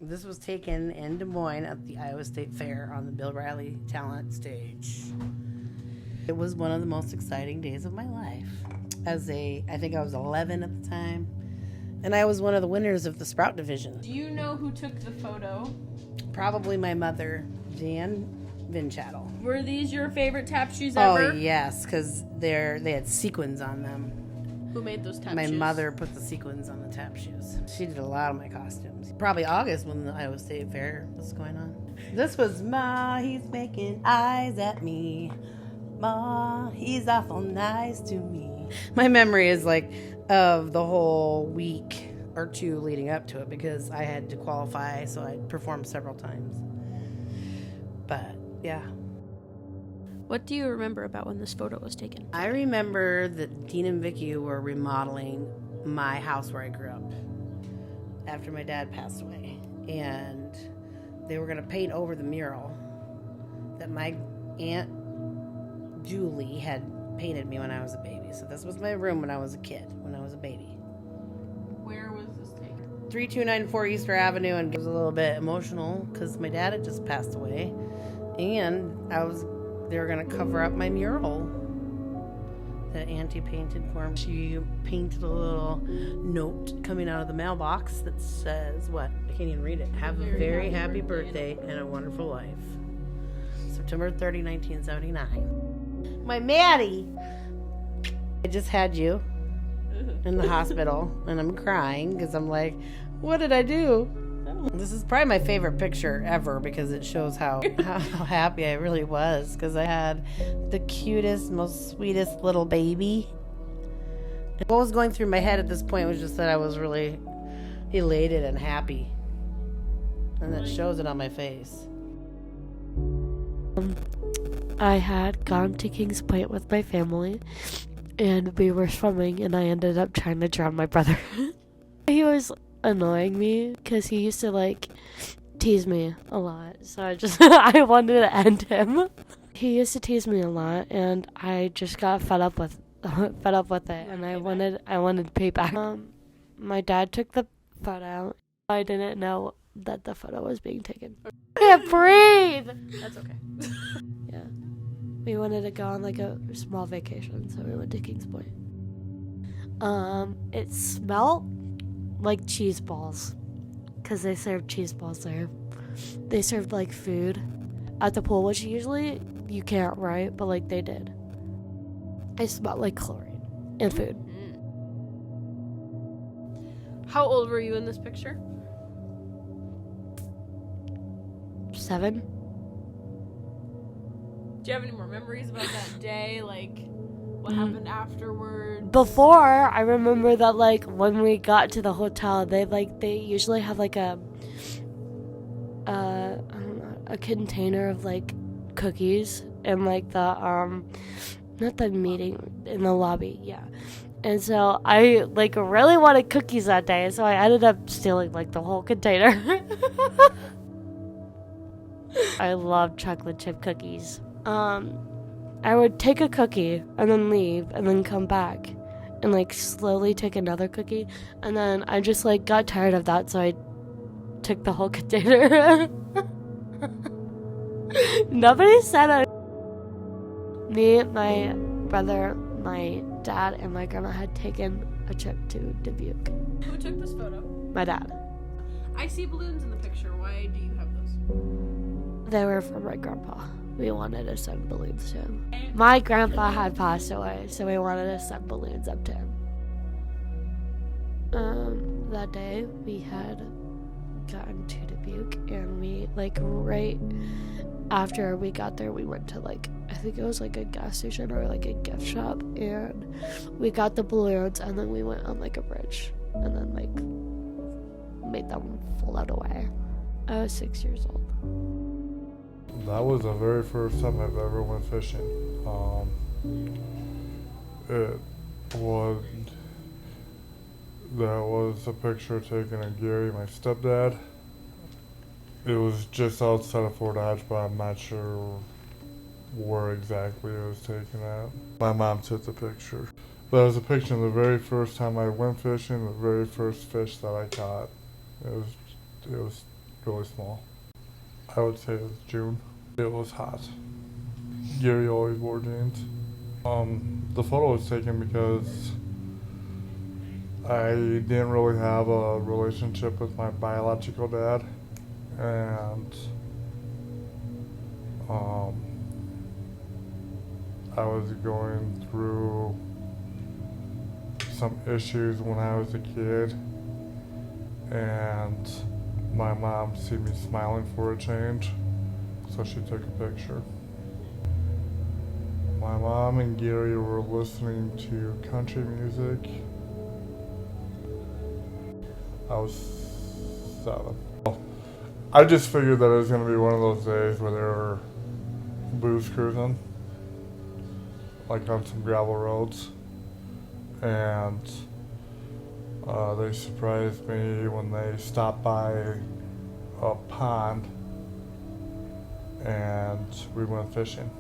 This was taken in Des Moines at the Iowa State Fair on the Bill Riley Talent Stage. It was one of the most exciting days of my life. I think I was 11 at the time, and I was one of the winners of the Sprout Division. Do you know who took the photo? Probably my mother, Jan Vinchattle. Were these your favorite tap shoes ever? Oh, yes, because they had sequins on them. Who made those tap My shoes? mother put the sequins on the tap shoes. She did a lot of my costumes. Probably August when the Iowa State Fair was going on. This was Ma, he's making eyes at me. Ma, he's awful nice to me. My memory is like of the whole week or two leading up to it because I had to qualify, so I performed several times. But yeah. What do you remember about when this photo was taken? I remember that Dean and Vicky were remodeling my house where I grew up after my dad passed away. And they were going to paint over the mural that my Aunt Julie had painted me when I was a baby. So this was my room when I was a kid, when I was a baby. Where was this taken? 3294 Easter Avenue, and it was a little bit emotional because my dad had just passed away. And they were going to cover up my mural that Auntie painted for him. She painted a little note coming out of the mailbox that says, what? I can't even read it. Have a very happy birthday and a wonderful life. September 30, 1979. My Maddie! I just had you in the hospital, and I'm crying because I'm like, what did I do? This is probably my favorite picture ever because it shows how happy I really was because I had the cutest, most sweetest little baby. And what was going through my head at this point was just that I was really elated and happy. And that shows it on my face. I had gone to Kings Point with my family and we were swimming and I ended up trying to drown my brother. He was annoying me because he used to tease me a lot, so I wanted to end him. He used to tease me a lot and I just got fed up with it, and I wanted payback. My dad took the photo. I didn't know that the photo was being taken. I can't breathe. That's okay. Yeah, we wanted to go on a small vacation, so we went to Kings Point. It smelled like cheese balls, because they served cheese balls there. They served food at the pool, which usually you can't, right? But they did. It smelled like chlorine and food. How old were you in this picture? 7. Do you have any more memories about that day? What happened afterward? Before, I remember that when we got to the hotel, they usually have I don't know, a container of cookies in not the meeting, in the lobby, yeah. And so I really wanted cookies that day, so I ended up stealing the whole container. I love chocolate chip cookies. I would take a cookie and then leave and then come back and slowly take another cookie, and then I just got tired of that, so I took the whole container. Nobody said it. Me, my brother, my dad, and my grandma had taken a trip to Dubuque. Who took this photo? My dad. I see balloons in the picture. Why do you have those? They were from my grandpa. We wanted to send balloons to him. My grandpa had passed away, so we wanted to send balloons up to him. That day we had gotten to Dubuque, and we right after we got there, we went to I think it was a gas station or a gift shop, and we got the balloons, and then we went on a bridge, and then made them float away. I was 6 years old. That was the very first time I've ever went fishing. That was a picture taken of Gary, my stepdad. It was just outside of Fort Dodge, but I'm not sure where exactly it was taken at. My mom took the picture. That was a picture of the very first time I went fishing, the very first fish that I caught. It was really small. I would say it was June. It was hot. Gary always wore jeans. The photo was taken because I didn't really have a relationship with my biological dad, and I was going through some issues when I was a kid, and my mom seen me smiling for a change, so she took a picture. My mom and Gary were listening to country music. I was 7. I just figured that it was going to be one of those days where they were booze cruising, like on some gravel roads, and they surprised me when they stopped by a pond and we went fishing.